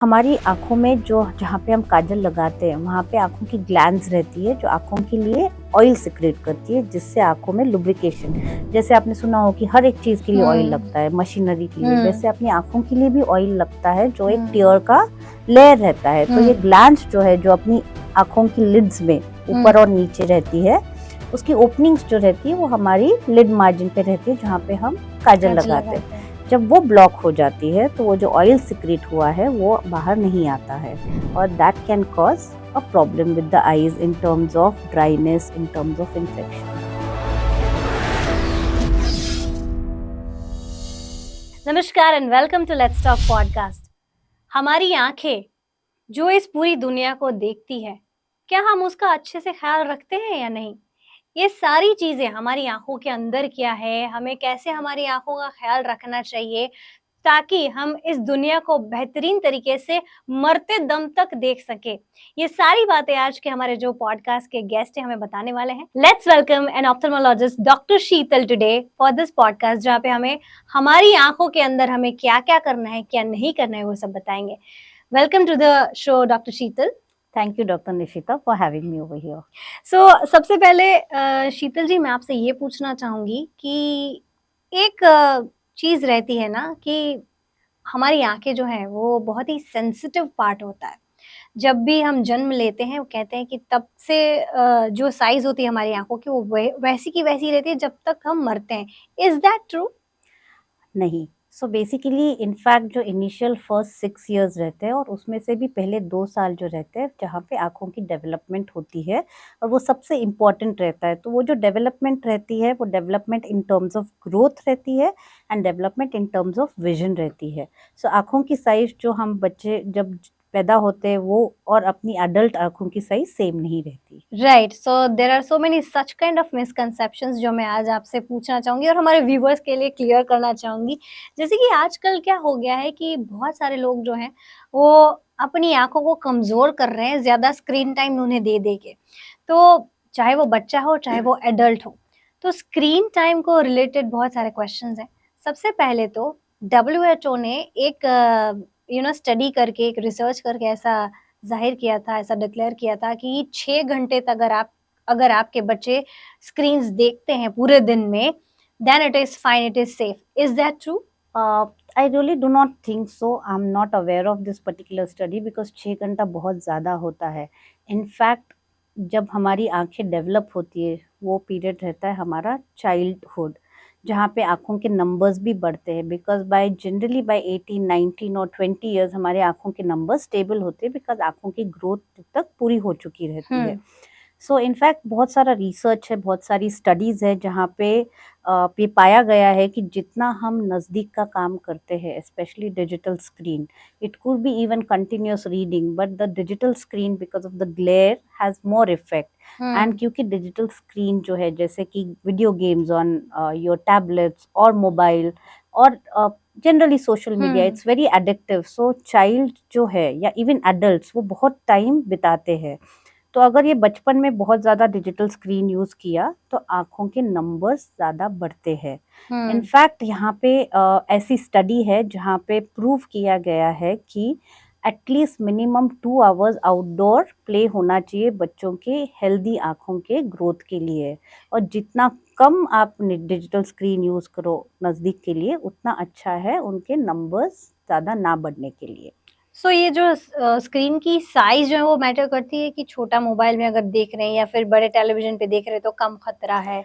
हमारी आँखों में जो जहाँ पे हम काजल लगाते हैं वहाँ पे आँखों की ग्लैंड्स रहती है जो आँखों के लिए ऑयल सिक्रेट करती है, जिससे आँखों में लुब्रिकेशन, जैसे आपने सुना हो कि हर एक चीज़ के लिए ऑयल लगता है, मशीनरी के लिए, वैसे अपनी आँखों के लिए भी ऑयल लगता है जो एक टीयर का लेयर रहता है। तो ये ग्लैंड्स जो है जो अपनी आँखों की लिड्स में ऊपर और नीचे रहती है, उसकी ओपनिंग्स जो रहती है वो हमारी लिड मार्जिन पे रहती है जहाँ पे हम काजल लगाते हैं। जब वो ब्लॉक हो जाती है तो वो जो ऑयल सिक्रेट हुआ है वो बाहर नहीं आता है और that can cause a problem with the eyes in terms of dryness, in terms of infection. नमस्कार and welcome to let's talk podcast. हमारी आंखें जो इस पूरी दुनिया को देखती है, क्या हम उसका अच्छे से ख्याल रखते हैं या नहीं? ये सारी चीजें हमारी आंखों के अंदर क्या है, हमें कैसे हमारी आंखों का ख्याल रखना चाहिए ताकि हम इस दुनिया को बेहतरीन तरीके से मरते दम तक देख सके। ये सारी बातें आज के हमारे जो पॉडकास्ट के गेस्ट हैं हमें बताने वाले हैं। Let's welcome an ophthalmologist doctor Sheetal today for this podcast, जहाँ पे हमें हमारी आंखों के अंदर हमें क्या क्या करना है, क्या नहीं करना है, वो सब बताएंगे। Welcome to the show doctor Sheetal. Thank you doctor Nishita for having me over here. So सबसे पहले शीतल जी, मैं आपसे ये पूछना चाहूंगी कि एक चीज रहती है ना कि हमारी आंखें जो हैं वो बहुत ही सेंसिटिव पार्ट होता है। जब भी हम जन्म लेते हैं वो कहते हैं कि तब से जो साइज होती है हमारी आंखों की वो वैसी की वैसी रहती है जब तक हम मरते हैं। Is that true? नहीं, सो बेसिकली इनफैक्ट जो इनिशियल फर्स्ट 6 years रहते हैं और उसमें से भी पहले 2 साल जो रहते हैं जहाँ पे आँखों की डेवलपमेंट होती है और वो सबसे इम्पॉर्टेंट रहता है। तो वो जो डेवलपमेंट रहती है वो development in terms of growth रहती है and development in terms of vision रहती है। सो आँखों की साइज जो हम बच्चे जब पैदा होते हैं वो और अपनी अडल्ट आँखों की साइज सेम नहीं रहती। Right, so there are so many such kind of misconceptions जो मैं आज आपसे पूछना चाहूंगी और हमारे व्यूवर्स के लिए क्लियर करना चाहूंगी। जैसे कि आजकल क्या हो गया है कि बहुत सारे लोग जो हैं वो अपनी आंखों को कमजोर कर रहे हैं ज्यादा स्क्रीन टाइम उन्हें दे दे के। तो चाहे वो बच्चा हो चाहे वो एडल्ट हो, तो स्क्रीन टाइम को रिलेटेड बहुत सारे क्वेश्चंस हैं। सबसे पहले तो WHO ने एक स्टडी करके, एक रिसर्च करके ऐसा ज़ाहिर किया था, ऐसा डिक्लेयर किया था कि 6 घंटे तक अगर आपके बच्चे स्क्रीन्स देखते हैं पूरे दिन में, then it is fine, it is safe. Is that true? I really do not think so. I'm not aware of this particular study because 6 घंटा बहुत ज़्यादा होता है। इनफैक्ट जब हमारी आंखें डेवलप होती है वो पीरियड रहता है हमारा चाइल्डहुड, जहाँ पे आँखों के नंबर्स भी बढ़ते हैं बिकॉज जनरली बाय 18, 19 और 20 years हमारे आँखों के नंबर्स स्टेबल होते हैं बिकॉज आँखों की ग्रोथ तब तक पूरी हो चुकी रहती है। सो इनफैक्ट बहुत सारा रिसर्च है, बहुत सारी स्टडीज़ है जहाँ पे ये पाया गया है कि जितना हम नज़दीक का काम करते हैं specially digital screen, it could be even continuous reading but the digital screen because of the glare has more effect. And क्योंकि डिजिटल स्क्रीन जो है जैसे कि video games on your tablets और मोबाइल और generally social media, it's very addictive. So child जो है या इवन एडल्ट्स वो बहुत टाइम बिताते हैं। तो अगर ये बचपन में बहुत ज़्यादा डिजिटल स्क्रीन यूज़ किया तो आँखों के नंबर्स ज़्यादा बढ़ते हैं। इनफैक्ट यहाँ पे ऐसी स्टडी है जहाँ पे प्रूव किया गया है कि at least minimum 2 hours outdoor play होना चाहिए बच्चों के हेल्दी आँखों के ग्रोथ के लिए, और जितना कम आप डिजिटल स्क्रीन यूज़ करो नज़दीक के लिए उतना अच्छा है उनके नंबर्स ज़्यादा ना बढ़ने के लिए। सो ये जो स्क्रीन की साइज़ जो है वो मैटर करती है कि छोटा मोबाइल में अगर देख रहे हैं या फिर बड़े टेलीविज़न पे देख रहे हैं तो कम खतरा है?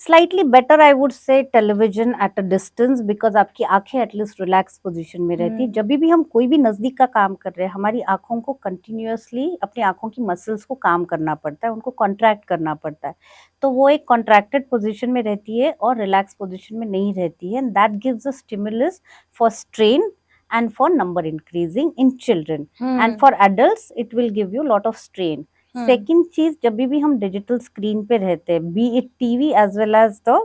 स्लाइटली बेटर आई वुड से television at a distance because आपकी आंखें एटलीस्ट रिलैक्स पोजीशन में रहती है। जब भी हम कोई भी नज़दीक का काम कर रहे हैं हमारी आंखों को कंटिन्यूअसली अपनी आंखों की मसल्स को काम करना पड़ता है, उनको कॉन्ट्रैक्ट करना पड़ता है। तो वो एक कॉन्ट्रैक्टेड पोजीशन में रहती है और रिलैक्स पोजीशन में नहीं रहती है and that gives a stimulus for strain and for number increasing in children and for adults it will give you lot of strain. Second चीज, जब भी हम डिजिटल स्क्रीन पे रहते हैं be it TV as well as the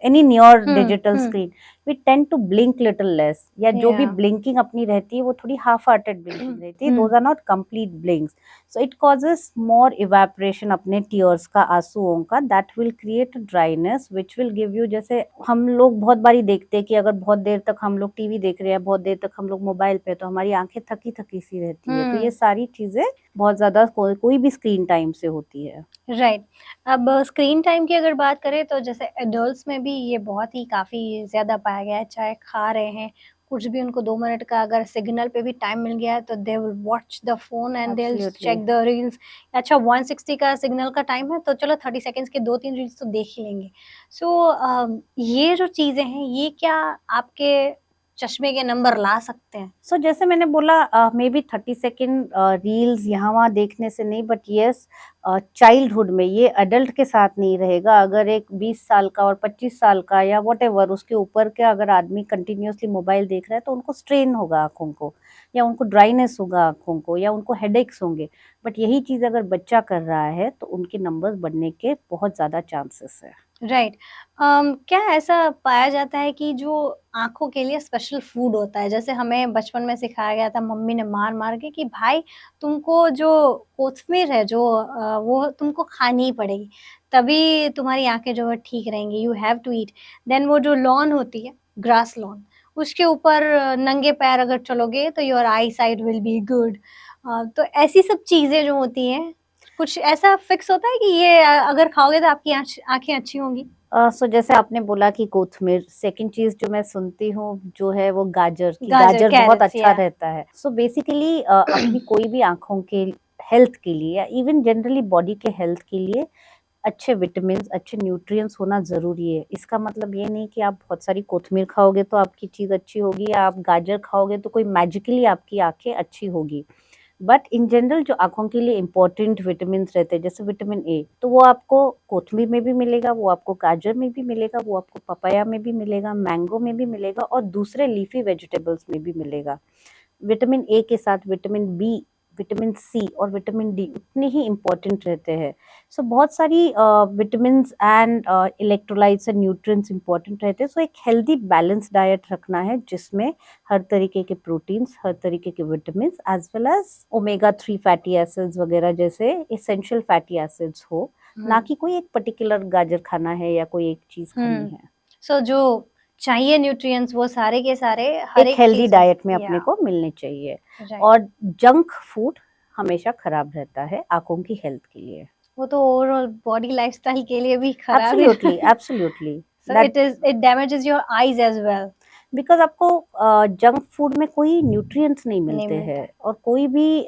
any न्योर digital screen, we tend to blink little less, या जो भी Yeah. ब्लिंकिंग अपनी रहती है वो थोड़ी हाफ हार्टेड ब्लिंकिंग रहती है, Hmm. Those are not complete blinks. So it causes more evaporation अपने टीयर्स का, आंसुओं का, that will create dryness which will give you. जैसे हम लोग बहुत बारी देखते हैं कि अगर बहुत देर तक हम लोग टीवी देख रहे हैं, बहुत देर तक हम लोग मोबाइल पे, तो हमारी आंखें थकी थकी सी रहती है. तो ये सारी चीजें बहुत ज्यादा कोई भी स्क्रीन टाइम से होती है. राइट. अब स्क्रीन टाइम की अगर बात करें तो जैसे एडल्ट्स में भी ये बहुत ही काफ़ी ज़्यादा पाया गया है, चाहे खा रहे हैं, कुछ भी उनको 2 मिनट का अगर सिग्नल पे भी टाइम मिल गया है तो they will watch the phone and they will absolutely. Check the reels. अच्छा 160 का सिग्नल का टाइम है तो चलो 30 सेकंड्स के 2-3 रील्स तो देख ही लेंगे. सो ये जो चीज़ें हैं ये क्या आपके चश्मे के नंबर ला सकते हैं? सो जैसे मैंने बोला, मे बी 30 सेकेंड रील्स यहाँ वहाँ देखने से नहीं, बट येस चाइल्डहुड में ये अडल्ट के साथ नहीं रहेगा. अगर एक 20 साल का और 25 साल का या वट एवर उसके ऊपर के अगर आदमी कंटिन्यूसली मोबाइल देख रहा है तो उनको स्ट्रेन होगा आंखों को, या उनको ड्राइनेस होगा आंखों को, या उनको हेडेक्स होंगे. बट यही चीज़ अगर बच्चा कर रहा है तो उनके नंबर्स बढ़ने के बहुत ज़्यादा चांसेस है. राइट. क्या ऐसा पाया जाता है कि जो आँखों के लिए स्पेशल फूड होता है? जैसे हमें बचपन में सिखाया गया था मम्मी ने मार-मार के कि भाई तुमको जो कोथिमीर है जो वो तुमको खानी ही पड़ेगी, तभी तुम्हारी आँखें जो है ठीक रहेंगी, you have to eat. Then वो जो लॉन होती है, ग्रास लॉन, उसके ऊपर नंगे पैर अगर चलोगे तो your eye site will be good. तो ऐसी सब चीज़ें जो होती हैं, कुछ ऐसा फिक्स होता है कि ये अगर खाओगे तो आपकी आँखें अच्छी होंगी? सो जैसे आपने बोला कि कोथमीर, सेकंड चीज जो मैं सुनती हूँ जो है वो गाजर की, गाजर, गाजर बहुत कैरट्स अच्छा या रहता है. सो बेसिकली अपनी कोई भी आंखों के हेल्थ के लिए या इवन जनरली बॉडी के हेल्थ के लिए अच्छे विटामिन, अच्छे न्यूट्रिएंट्स होना ज़रूरी है. इसका मतलब ये नहीं कि आप बहुत सारी कोथिमीर खाओगे तो आपकी चीज़ अच्छी होगी, या आप गाजर खाओगे तो कोई मैजिकली आपकी आंखें अच्छी होगी. बट इन जनरल जो आंखों के लिए इंपॉर्टेंट विटामिन रहते हैं, जैसे विटामिन ए, तो वो आपको कोथिमीर में भी मिलेगा, वो आपको गाजर में भी मिलेगा, वो आपको पपाया में भी मिलेगा, मैंगो में भी मिलेगा, और दूसरे लीफी वेजिटेबल्स में भी मिलेगा. विटामिन ए के साथ विटामिन बी, विटामिन सी और विटामिन डी उतने ही इम्पोर्टेंट रहते हैं. सो बहुत सारी vitamin and electrolytes and nutrients important रहते हैं. सो एक हेल्दी बैलेंस डाइट रखना है जिसमें हर तरीके के प्रोटीन्स, हर तरीके के vitamin as well as omega 3 fatty acids वगैरह जैसे एसेंशियल फैटी एसिड्स हो, ना कि कोई एक पर्टिकुलर गाजर खाना है या कोई एक चीज खानी है. सो जो चाहिए न्यूट्रिएंट्स वो सारे के सारे हर एक एक हेल्दी चीज डाइट में अपने या को मिलने चाहिए. राइट. और जंक फूड हमेशा खराब रहता है आंखों की हेल्थ के लिए. वो तो ओवरऑल बॉडी लाइफस्टाइल के लिए भी खराब है. Absolutely, absolutely. So it damages your eyes as well. Because आपको जंक फूड में कोई न्यूट्रिएंट्स नहीं नहीं मिलते मिलता हैं, है. और कोई भी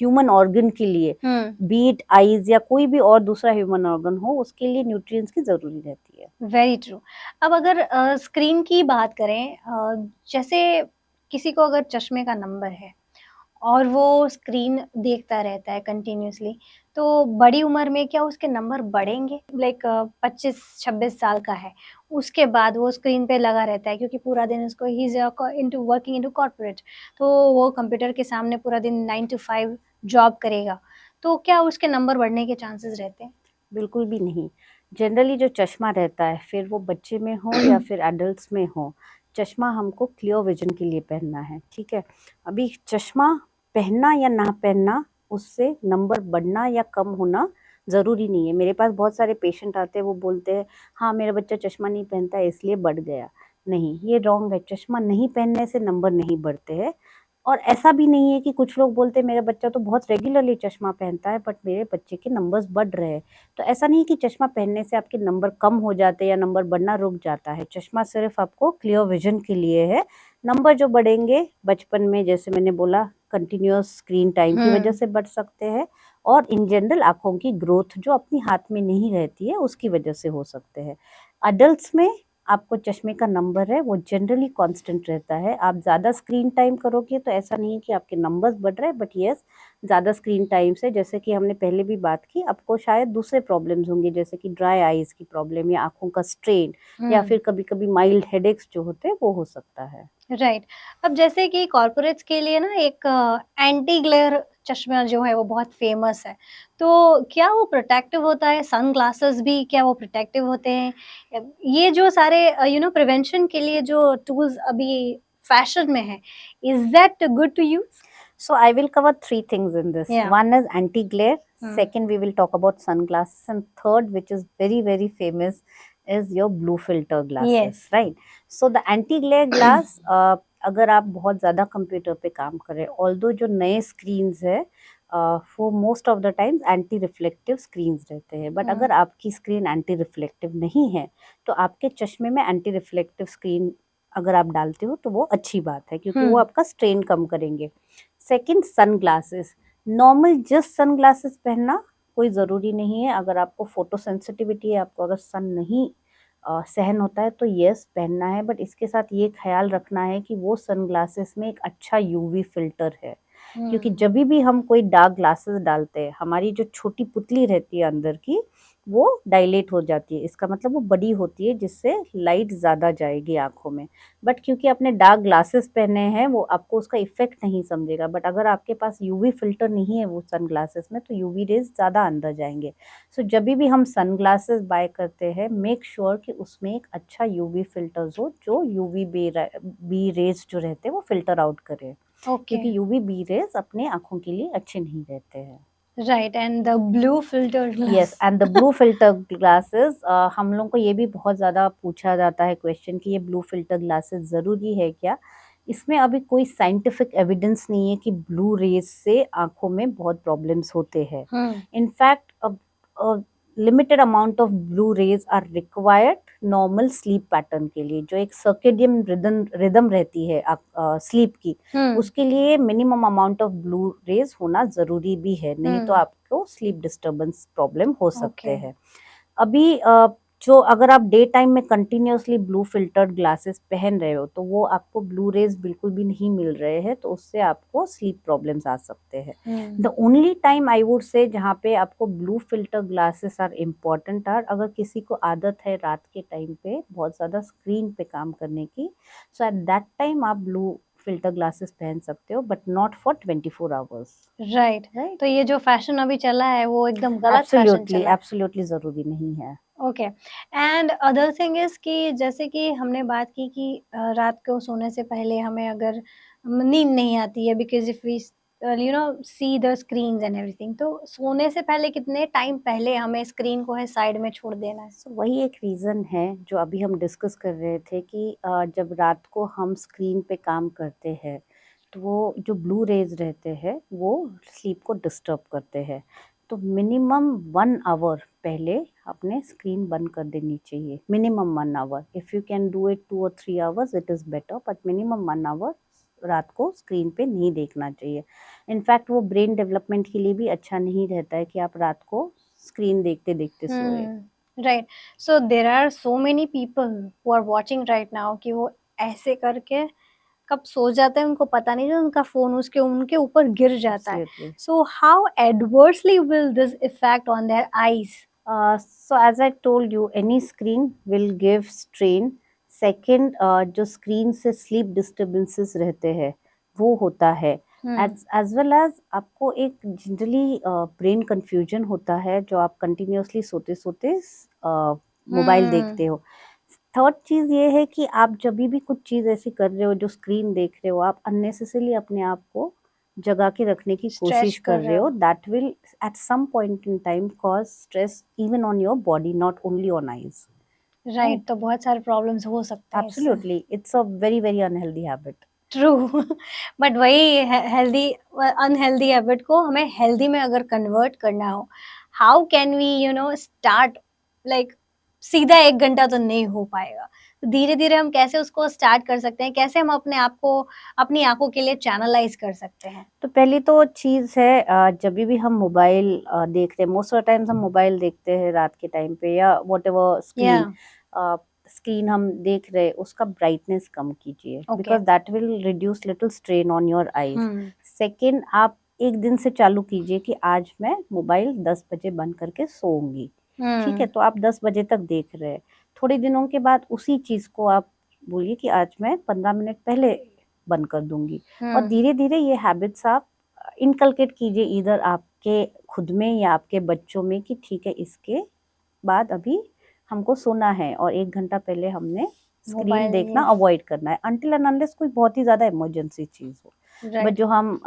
ह्यूमन ऑर्गन के लिए, बीट आईज या कोई भी और दूसरा ह्यूमन ऑर्गन हो, उसके लिए न्यूट्रिएंट्स की जरूरी रहती है. Very true. अब अगर स्क्रीन की बात करें, जैसे किसी को अगर चश्मे का नंबर है और वो स्क्रीन देखता रहता है कंटिन्यूअसली, तो बड़ी उम्र में क्या उसके नंबर बढ़ेंगे? लाइक 25-26 साल का है, उसके बाद वो स्क्रीन पे लगा रहता है क्योंकि पूरा दिन उसको he is into working into corporate, तो वो कंप्यूटर के सामने पूरा दिन 9 टू 5 जॉब करेगा, तो क्या उसके नंबर बढ़ने के चांसेस रहते हैं? बिल्कुल भी नहीं. जनरली जो चश्मा रहता है, फिर वो बच्चे में हो या फिर एडल्ट्स में हो, चश्मा हमको क्लियर विजन के लिए पहनना है. ठीक है, अभी चश्मा पहनना या ना पहनना उससे नंबर बढ़ना या कम होना ज़रूरी नहीं है. मेरे पास बहुत सारे पेशेंट आते हैं, वो बोलते हैं हाँ मेरा बच्चा चश्मा नहीं पहनता है इसलिए बढ़ गया. नहीं, ये रॉन्ग है. चश्मा नहीं पहनने से नंबर नहीं बढ़ते हैं. और ऐसा भी नहीं है कि कुछ लोग बोलते हैं मेरा बच्चा तो बहुत रेगुलरली चश्मा पहनता है बट मेरे बच्चे के नंबर्स बढ़ रहे हैं. तो ऐसा नहीं है कि चश्मा पहनने से आपके नंबर कम हो जाते हैं या नंबर बढ़ना रुक जाता है. चश्मा सिर्फ आपको क्लियर विजन के लिए है. नंबर जो बढ़ेंगे बचपन में, जैसे मैंने बोला, कंटिन्यूअस स्क्रीन टाइम की वजह से बढ़ सकते हैं, और इन जनरल आंखों की ग्रोथ जो अपनी हाथ में नहीं रहती है उसकी वजह से हो सकते हैं. अडल्ट्स में आपको चश्मे का नंबर है वो जनरली कांस्टेंट रहता है. आप ज़्यादा स्क्रीन टाइम करोगे तो ऐसा नहीं है कि आपके नंबर्स बढ़ रहे हैं, बट येस ज़्यादा स्क्रीन टाइम से, जैसे कि हमने पहले भी बात की, आपको शायद दूसरे प्रॉब्लम्स होंगे जैसे कि ड्राई आईज की प्रॉब्लम या आंखों का स्ट्रेन या फिर कभी कभी माइल्ड हेडेक्स जो होते हैं वो हो सकता है. राइट. अब जैसे कि कॉर्पोरेट्स के लिए ना एक एंटी ग्लेयर चश्मा जो है वो बहुत फेमस है। तो क्या वो प्रोटेक्टिव होता है? सनग्लासेस भी क्या वो प्रोटेक्टिव होते हैं? ये जो सारे प्रिवेंशन के लिए जो टूल्स अभी फैशन में है, is that good to use? So I will cover three things in this. Yeah. One is anti-glare. Hmm. Second, we will talk about sunglasses. And third, which is very, very famous, is your blue filter glasses. Yes. Right? So the anti-glare glass, अगर आप बहुत ज़्यादा computer पे काम कर रहे हैं, although जो नए स्क्रीन्स है वो most of the times anti reflective screens रहते हैं, बट अगर आपकी स्क्रीन एंटी रिफ्लेक्टिव नहीं है तो आपके चश्मे में एंटी रिफ्लेक्टिव स्क्रीन अगर आप डालते हो तो वो अच्छी बात है, क्योंकि वो आपका स्ट्रेन कम करेंगे। Second, sunglasses. Normal just sunglasses पहनना कोई ज़रूरी नहीं है। अगर आपको फोटो सेंसिटिविटी है, आपको अगर सन नहीं सहन होता है तो यस पहनना है, बट इसके साथ ये ख्याल रखना है कि वो सन ग्लासेस में एक अच्छा यूवी फिल्टर है, क्योंकि जब भी हम कोई डार्क ग्लासेस डालते हैं हमारी जो छोटी पुतली रहती है अंदर की वो डायलेट हो जाती है, इसका मतलब वो बड़ी होती है जिससे लाइट ज़्यादा जाएगी आँखों में। बट क्योंकि आपने डार्क ग्लासेस पहने हैं वो आपको उसका इफेक्ट नहीं समझेगा, बट अगर आपके पास यूवी फिल्टर नहीं है वो सन ग्लासेस में तो यूवी रेज ज़्यादा अंदर जाएंगे। सो जब भी हम सन ग्लासेस बाय करते हैं मेक श्योर कि उसमें एक अच्छा यूवी फिल्टर्स हो जो यूवी बी रेज जो रहते हैं वो फिल्टर आउट करे, क्योंकि यूवी बी रेज अपने आँखों के लिए अच्छे नहीं रहते हैं। Right, and the blue filter glass. Yes, and the blue filter glasses, हम लोगों को ये भी बहुत ज़्यादा पूछा जाता है क्वेश्चन कि ये ब्लू फिल्टर ग्लासेस ज़रूरी है क्या? इसमें अभी कोई साइंटिफिक एविडेंस नहीं है कि ब्लू रेज से आँखों में बहुत प्रॉब्लम्स होते हैं। In fact limited amount of blue rays are required normal sleep pattern के लिए, जो एक सर्केडियन रिदम रहती है स्लीप की, उसके लिए minimum amount of blue raise होना ज़रूरी भी है, नहीं तो आपको स्लीप डिस्टर्बेंस प्रॉब्लम हो सकते हैं। अभी जो अगर आप डे टाइम में कंटिन्यूसली ब्लू फिल्टर्ड ग्लासेस पहन रहे हो तो वो आपको ब्लू रेज बिल्कुल भी नहीं मिल रहे हैं, तो उससे आपको स्लीप प्रॉब्लम्स आ सकते हैं। The only time I would say जहाँ पे आपको blue filter glasses are important are अगर किसी को आदत है रात के टाइम पे बहुत ज़्यादा स्क्रीन पे काम करने की, सो एट दैट टाइम आप ब्लू फिल्टर ग्लासेस पहन सकते हो, but not for 24 hours. Right, तो ये जो फैशन अभी चला है वो एकदम गलत फैशन चला है। एब्सोल्युटली ज़रूरी नहीं है। Okay, and other thing is कि जैसे कि हमने बात की कि रात को सोने से पहले हमें अगर नींद नहीं आती है because if we see the screens and everything, तो सोने से पहले कितने टाइम पहले हमें स्क्रीन को है साइड में छोड़ देना है? सो वही एक रीज़न है जो अभी हम डिस्कस कर रहे थे कि जब रात को हम स्क्रीन पे काम करते हैं तो वो जो ब्लू रेज रहते हैं वो स्लीप को डिस्टर्ब करते हैं, तो मिनिमम 1 आवर पहले अपने स्क्रीन बंद कर देनी चाहिए। Minimum 1 hour, if you can do it 2 और 3 hours it is better, but minimum 1 hour रात को स्क्रीन पे नहीं देखना चाहिए। इनफैक्ट वो ब्रेन डेवलपमेंट के लिए भी अच्छा नहीं रहता है कि आप रात को स्क्रीन देखते देखते सोए। Right, so there are so many people who are watching right now कि वो ऐसे करके कब सो जाते हैं उनको पता नहीं चलता, उनका फोन उनके ऊपर गिर जाता है। So how adversely will this effect on their eyes? So as I told you, any screen will give strain. Second, जो स्क्रीन से स्लीप डिस्टर्बेंसेस रहते हैं वो होता है, एज वेल एज आपको एक जनरली ब्रेन कंफ्यूजन होता है जो आप कंटिन्यूसली सोते सोते मोबाइल देखते हो। थर्ड चीज़ ये है कि आप जब भी कुछ चीज़ ऐसी कर रहे हो जो स्क्रीन देख रहे हो आप अननेसेसरली अपने आप को जगा के रखने की कोशिश कर रहे हो, that will at some point in time cause stress even on your body, not only on eyes. Right, तो बहुत सारे प्रॉब्लम्स हो सकते हैं। Absolutely, it's a very very unhealthy habit. True, but वही हेल्दी अनहेल्दी हैबिट को हमें healthy में अगर कन्वर्ट करना हो, how can we start? Like सीधा 1 घंटा तो नहीं हो पाएगा, तो धीरे-धीरे हम कैसे उसको स्टार्ट कर सकते हैं? कैसे हम अपने आप को अपनी आँखों के लिए चैनलाइज़ कर सकते हैं? तो पहली तो चीज़ है जब भी हम मोबाइल देखते हैं, मोस्ट ऑफ द टाइम्स हम मोबाइल देखते हैं रात के टाइम पे या व्हाटएवर स्क्रीन हम देख रहे हैं उसका ब्राइटनेस कम कीजिए, because that will reduce little strain on your eyes. Second, आप एक दिन से चालू कीजिए कि आज मैं मोबाइल 10 बजे बंद करके सोऊंगी, ठीक है, तो आप 10 बजे तक देख रहे हैं। थोड़े दिनों के बाद उसी चीज़ को आप बोलिए कि आज मैं 15 मिनट पहले बंद कर दूंगी, और धीरे धीरे ये हैबिट्स आप इनकलकेट कीजिए इधर आपके खुद में या आपके बच्चों में कि ठीक है इसके बाद अभी हमको सोना है और 1 घंटा पहले हमने स्क्रीन मोबाइल देखना ये अवॉइड करना है अनटिल एंड अनलेस कोई बहुत ही ज़्यादा इमरजेंसी चीज़ हो। बट राइट जो हम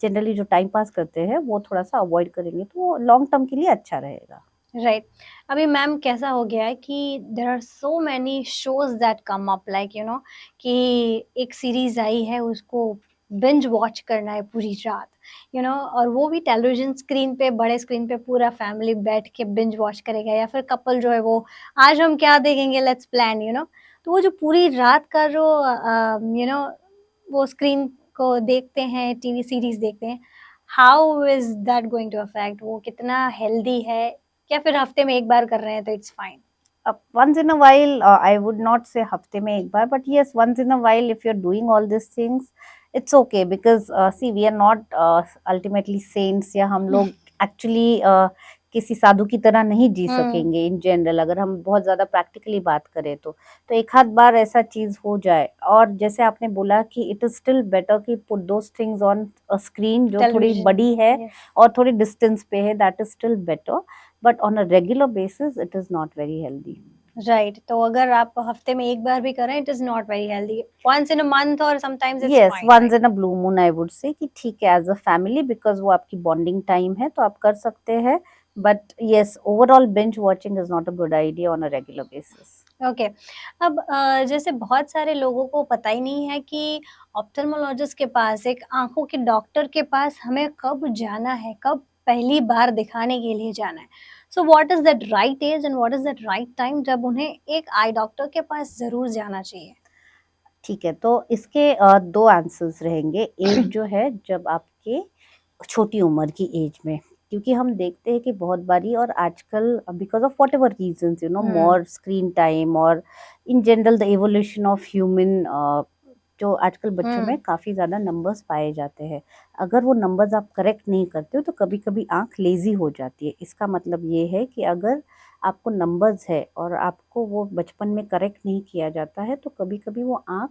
जनरली जो टाइम पास करते हैं वो थोड़ा-सा अवॉइड करेंगे तो वो लॉन्ग टर्म के लिए अच्छा रहेगा। राइट। अभी मैम कैसा हो गया है कि there are so many shows that come up like कि एक सीरीज़ आई है उसको बिंज वॉच करना है पूरी रात, और वो भी टेलीविज़न स्क्रीन पे बड़े स्क्रीन पे पूरा फैमिली बैठ के बिंज वॉच करेगा या फिर कपल जो है वो आज हम क्या देखेंगे लेट्स प्लान तो वो जो पूरी रात का जो वो स्क्रीन को देखते हैं, टीवी सीरीज़ देखते हैं, how is that going to affect वो कितना हेल्दी है या फिर हफ्ते में 1 बार कर रहे हैं तो it's fine? Once in a while, I would not say हफ्ते में एक बार, but yes, once in a while, if you're doing all these things, it's okay because see, we are not ultimately saints या हम लोग actually किसी साधु की तरह नहीं जी हुँ, सकेंगे इन जनरल अगर हम बहुत ज़्यादा प्रैक्टिकली बात करें तो एक आध बार ऐसा चीज़ हो जाए और जैसे आपने बोला कि इट इज़ स्टिल बेटर कि put those things on a screen जो थोड़ी टेलीविज़न, बड़ी है यस, और थोड़ी डिस्टेंस पे है that is still better but on a regular basis it is not very healthy. Right. तो अगर आप हफ्ते में 1 बार भी कर रहे हैं, it is not very healthy. Once in a month और sometimes it's yes, fine, once right? In a blue moon I would say कि ठीक है एज़ अ फैमिली बिकॉज़ वो आपकी बॉन्डिंग टाइम है तो आप कर सकते हैं। But yes, overall binge watching is not a good idea on a regular basis. Okay. अब जैसे बहुत सारे लोगों को पता ही नहीं है कि ऑप्थेल्मोलॉजिस्ट के पास, एक आँखों के डॉक्टर के पास हमें कब जाना है, कब पहली बार दिखाने के लिए जाना है। So what is that right age and what is that right time जब उन्हें एक आई डॉक्टर के पास ज़रूर जाना चाहिए? ठीक है, तो इसके 2 आंसर्स रहेंगे। एक जो है जब आपके छोटी उम्र की एज में, क्योंकि हम देखते हैं कि बहुत बारी और आजकल because of whatever reasons hmm, more screen time और in general the evolution of human जो आजकल बच्चों में हुँ, काफ़ी ज़्यादा नंबर्स पाए जाते हैं। अगर वो नंबर्स आप करेक्ट नहीं करते हो तो कभी-कभी आँख लेज़ी हो जाती है। इसका मतलब ये है कि अगर आपको नंबर्स है और आपको वो बचपन में करेक्ट नहीं किया जाता है तो कभी-कभी वो आँख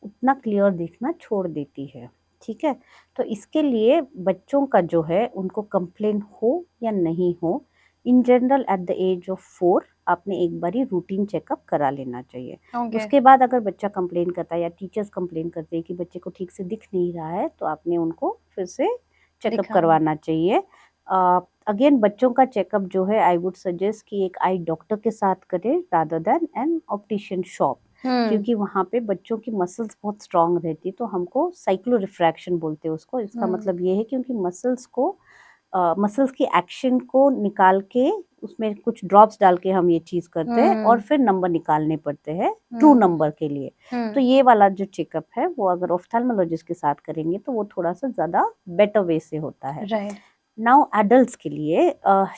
उतना क्लियर दिखना छोड़ देती है, ठीक है? तो इसके लिए बच्चों का जो है उनको कंप्लेन हो या नहीं हो, in general at the age of 4 आपने एक बारी रूटीन चेकअप करा लेना चाहिए। ओके, उसके बाद अगर बच्चा कंप्लेन करता है या टीचर्स कंप्लेन करते हैं कि बच्चे को ठीक से दिख नहीं रहा है, तो आपने उनको फिर से चेकअप दिखाना। करवाना चाहिए। अगेन बच्चों का चेकअप जो है आई वुड सजेस्ट कि एक आई डॉक्टर के साथ करें rather than an optician shop. Hmm, क्योंकि वहाँ पे बच्चों की मसल्स बहुत स्ट्रॉन्ग रहती है तो हमको साइक्लो रिफ्रैक्शन बोलते हैं उसको। इसका हुँ, मतलब ये है कि उनकी मसल्स को मसल्स की एक्शन को निकाल के उसमें कुछ ड्रॉप्स डाल के हम ये चीज़ करते हैं और हुँ, फिर नंबर निकालने पड़ते हैं ट्रू हुँ, नंबर के लिए। तो हुँ, ये वाला जो चेकअप है वो अगर ऑफ्थेल्मोलॉजिस्ट के साथ करेंगे तो वो थोड़ा-सा ज़्यादा बेटर वे से होता है। राइट, नाउ एडल्ट्स के लिए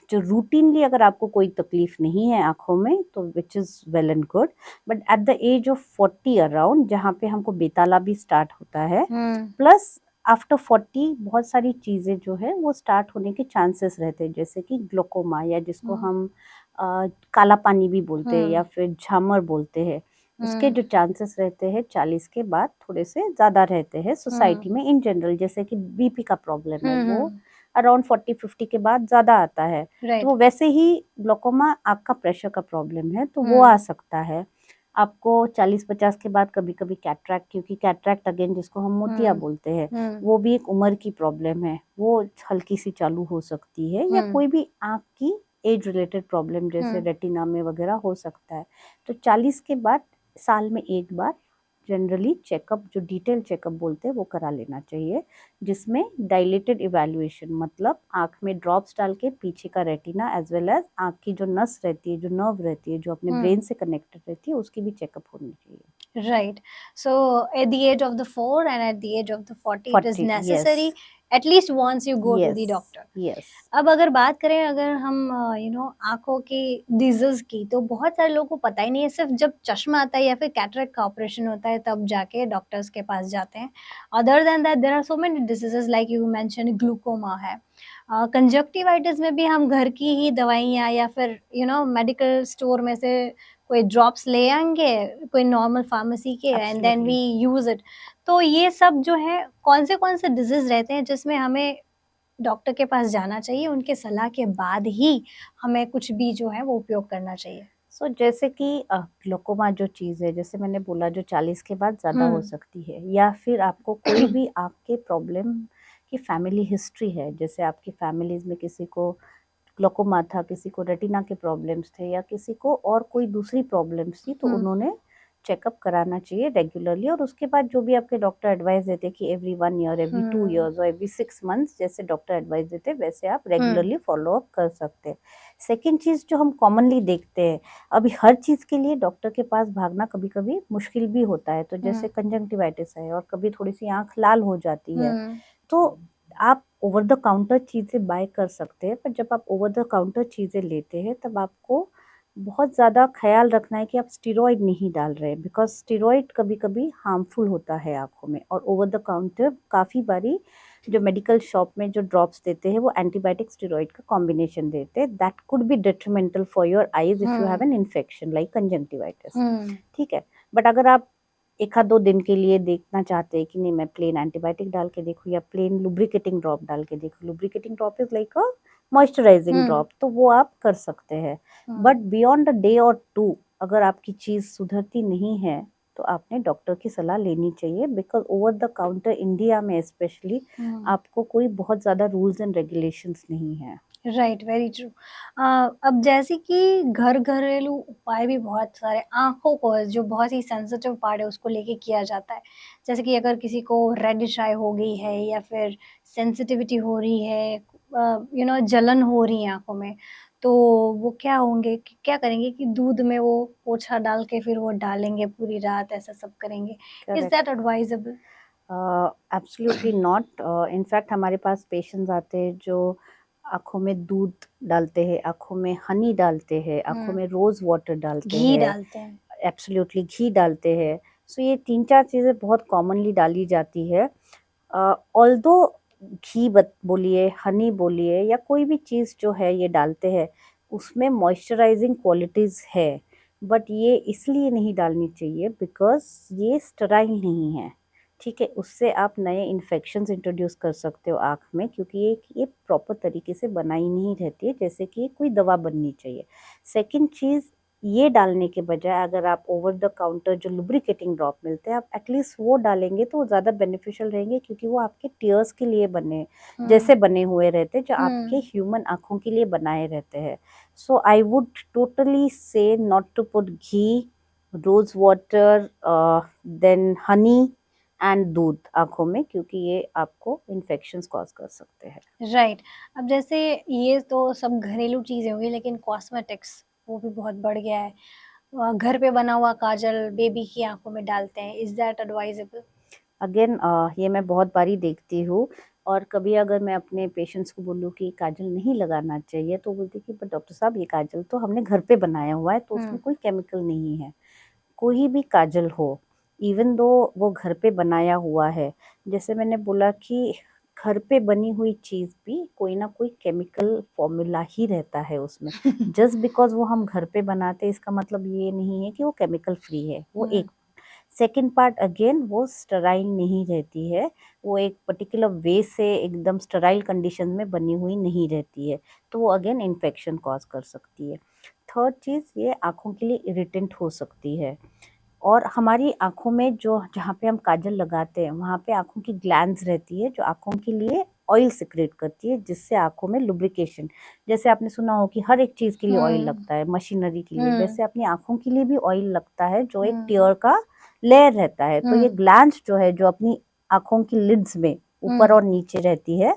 जो रूटीनली अगर आपको कोई तकलीफ नहीं है आँखों में तो which is well and good but at the age of 40 around जहाँ पे हमको बेताला भी स्टार्ट होता है हुँ, प्लस आफ्टर 40 बहुत सारी चीज़ें जो है वो स्टार्ट होने के चांसेस रहते हैं जैसे कि ग्लोकोमा या जिसको हुँ, हम काला पानी भी बोलते हैं या हुँ, फिर झामर बोलते हैं उसके हुँ, जो चांसेस रहते हैं 40 के बाद थोड़े से ज़्यादा रहते हैं हुँ, सोसाइटी में इन जनरल जैसे कि बीपी का प्रॉब्लम है हुँ, वो हुँ, अराउंड 40-50 के बाद ज़्यादा आता है। तो राइट, वो वैसे ही ग्लोकोमा आँख का प्रेशर का प्रॉब्लम है, तो वो आ हुँ, सकता है। आपको 40-50 के बाद कभी-कभी कैटरैक्ट क्योंकि कैटरैक्ट अगेन जिसको हम मोतिया हुँ, बोलते हैं, हुँ, वो भी एक उम्र की प्रॉब्लम है। वो हल्की-सी चालू हो सकती है या हुँ, कोई भी आँख की एज रिलेटेड प्रॉब्लम जैसे हुँ, रेटिना में वगैरह हो सकता है। तो 40 के बाद साल में 1 बार जनरली चेकअप जो डिटेल चेकअप बोलते हैं वो करा लेना चाहिए। जिसमें डायलेटेड इवैल्यूएशन मतलब आँख में ड्रॉप्स डाल के पीछे का रेटिना एज़ वेल एज़ आँख की जो नस रहती है, जो नर्व रहती है, जो अपने हुँ, ब्रेन से कनेक्टेड रहती है, उसकी भी चेकअप होनी चाहिए। right. So at the age of the 4 and at the age of the 40, it is 40 yes, necessary at least once you go to yes, the doctor. Yes. अब अगर बात करें अगर हम आँखों की डिज़ीज़ की तो बहुत सारे लोगों को पता ही नहीं है, सिर्फ़ जब चश्मा आता है या फिर कैटरेक्ट का ऑपरेशन होता है तब जाके डॉक्टर्स के पास जाते हैं। Other than that there are so many diseases like you mentioned glaucoma है। कंजंक्टिवाइटिस में भी हम घर की ही दवाइयाँ या फिर मेडिकल स्टोर में से कोई ड्रॉप्स ले आएंगे कोई नॉर्मल फार्मेसी के and then we absolutely. Use it. तो ये सब जो है कौन से डिजीज रहते हैं जिसमें हमें डॉक्टर के पास जाना चाहिए, उनके सलाह के बाद ही हमें कुछ भी जो है वो उपयोग करना चाहिए? सो जैसे कि ग्लूकोमा जो चीज़ है, जैसे मैंने बोला, जो 40 के बाद ज़्यादा हो हुँ, सकती है, या फिर आपको कोई भी आपके प्रॉब्लम की फैमिली हिस्ट्री है, जैसे आपकी फैमिलीज़ में किसी को ग्लूकोमा था, किसी को रेटिना के प्रॉब्लम्स थे, या किसी को और कोई दूसरी प्रॉब्लम्स थी, तो हुँ, उन्होंने चेकअप कराना चाहिए रेगुलरली। और उसके बाद जो भी आपके डॉक्टर एडवाइस देते हैं कि एवरी 1 ईयर, एवरी 2 हुँ, इयर्स और एवरी 6 मंथ्स, जैसे डॉक्टर एडवाइस देते हैं वैसे आप हुँ, रेगुलरली फॉलो अप कर सकते हैं। सेकंड चीज़ जो हम कॉमनली देखते हैं, अभी हर चीज़ के लिए डॉक्टर के पास भागना कभी-कभी मुश्किल भी होता है, तो जैसे हुँ, कंजंक्टिवाइटिस है और कभी थोड़ी-सी आँख लाल हो जाती है, हुँ, तो आप ओवर द काउंटर चीज़ें बाय कर सकते हैं, पर जब आप ओवर द काउंटर चीज़ें लेते हैं तब आपको बहुत ज़्यादा ख़्याल रखना है कि आप स्टेरॉइड नहीं डाल रहे हैं, बिकॉज़ स्टेरॉइड कभी-कभी हार्मफुल होता है आँखों में। और ओवर द काउंटर काफ़ी बारी जो मेडिकल शॉप में जो ड्रॉप्स देते हैं वो एंटीबायोटिक स्टेरॉइड का कॉम्बिनेशन देते हैं, that could be detrimental for your eyes if you have hmm, an infection like conjunctivitis. Hmm, ठीक है? बट अगर आप 1 आध 2 दिन के लिए देखना चाहते हैं कि नहीं, मैं प्लेन एंटीबायोटिक डाल के देखूँ या प्लेन लुब्रिकेटिंग ड्रॉप डाल के देखूँ, lubricating drop is like a moisturising hmm, drop, तो वो आप कर सकते हैं। हुँ, बट बियॉन्ड अ डे और 2 अगर आपकी चीज़ सुधरती नहीं है, तो आपने डॉक्टर की सलाह लेनी चाहिए, because over the counter India में स्पेशली हुँ। आपको कोई बहुत ज़्यादा रूल्स एंड रेगुलेशंस नहीं है। Right, very true. अब जैसे कि घरेलू उपाय भी बहुत सारे आँखों को जो बहुत ही सेंसिटिव पार्ट है उसको लेके किया जाता है। जैसे कि अगर किसी को रेडिश आई हो गई है या फिर सेंसिटिविटी हो रही है, जलन हो रही है आँखों में, तो वो क्या करेंगे कि दूध में वो पोछा डाल के फिर वो डालेंगे पूरी रात, ऐसा सब करेंगे। Is that correct. Advisable? Absolutely not. In fact हमारे पास पेशेंट्स आते हैं जो आँखों में दूध डालते हैं, आँखों में हनी डालते हैं, आँखों हुँ, में रोज़ वाटर डालते घी हैं, डालते हैं। एब्सोल्युटली घी डालते हैं। सो ये 3-4 चीज़ें बहुत कॉमनली डाली जाती है। ऑल्दो घी बत बोलिए, हनी बोलिए, या कोई भी चीज़ जो है ये डालते हैं, उसमें मॉइस्चराइजिंग क्वालिटीज़ है। बट ये इसलिए नहीं डालनी चाहिए बिकॉज़ ये स्टेराइल नहीं है, ठीक है? उससे आप नए इन्फेक्शंस इंट्रोड्यूस कर सकते हो आँख में, क्योंकि ये प्रॉपर तरीके से बनाई नहीं रहती है, जैसे कि कोई दवा बननी चाहिए। सेकंड चीज़, ये डालने के बजाय अगर आप ओवर द काउंटर जो लुब्रिकेटिंग ड्रॉप मिलते हैं, आप एटलीस्ट वो डालेंगे तो वो ज़्यादा बेनिफिशियल रहेंगे, क्योंकि वो आपके टीयर्स के लिए हुँ, जैसे बने हुए रहते हैं, जो आपके हुँ। ह्यूमन आँखों के लिए बनाए रहते हैं। So I would totally say not to put ghee, rose water, then honey and दूध आँखों में, क्योंकि ये आपको इन्फेक्शंस कॉज़ कर सकते हैं। राइट। अब जैसे ये तो सब घरेलू चीज़ें हो गई लेकिन कॉस्मेटिक्स वो भी बहुत बढ़ गया है। घर पे बना हुआ काजल बेबी की आँखों में डालते हैं, इज़ दैट एडवाइजेबल? अगेन ये मैं बहुत बारी देखती हूँ, और कभी अगर मैं अपने पेशेंट्स को बोलूँ कि काजल नहीं लगाना चाहिए, तो बोलते कि पर डॉक्टर साहब, ये काजल तो हमने घर पे बनाया हुआ है, तो हुँ, उसमें कोई केमिकल नहीं है। कोई भी काजल हो, इवन दो वो घर पे बनाया हुआ है, जैसे मैंने बोला कि घर पे बनी हुई चीज़ भी कोई ना कोई केमिकल फ़ॉर्मूला ही रहता है उसमें। जस्ट बिकॉज़ वो हम घर पे बनाते हैं, इसका मतलब ये नहीं है कि वो केमिकल फ्री है, वो हुँ, एक। सेकंड पार्ट, अगेन वो स्टेराइल नहीं रहती है, वो एक पर्टिकुलर वे से एकदम स्टेराइल कंडीशन में बनी हुई नहीं रहती है, तो वो अगेन इन्फेक्शन कॉज़ कर सकती है। थर्ड चीज़, ये आँखों के लिए इरिटेंट हो सकती है। और हमारी आँखों में जो जहाँ पे हम काजल लगाते हैं, वहाँ पे आँखों की ग्लैंड्स रहती है, जो आँखों के लिए ऑयल सिक्रेट करती है, जिससे आँखों में लुब्रिकेशन, जैसे आपने सुना हो कि हर एक चीज़ के लिए ऑयल हुँ, लगता है, मशीनरी के लिए, हुँ, वैसे अपनी आँखों के लिए भी ऑयल लगता है, जो एक हुँ, टियर का लेयर रहता है। तो ये हुँ, ग्लैंड्स जो है, जो अपनी आँखों की लिड्स में ऊपर हुँ, और नीचे रहती है,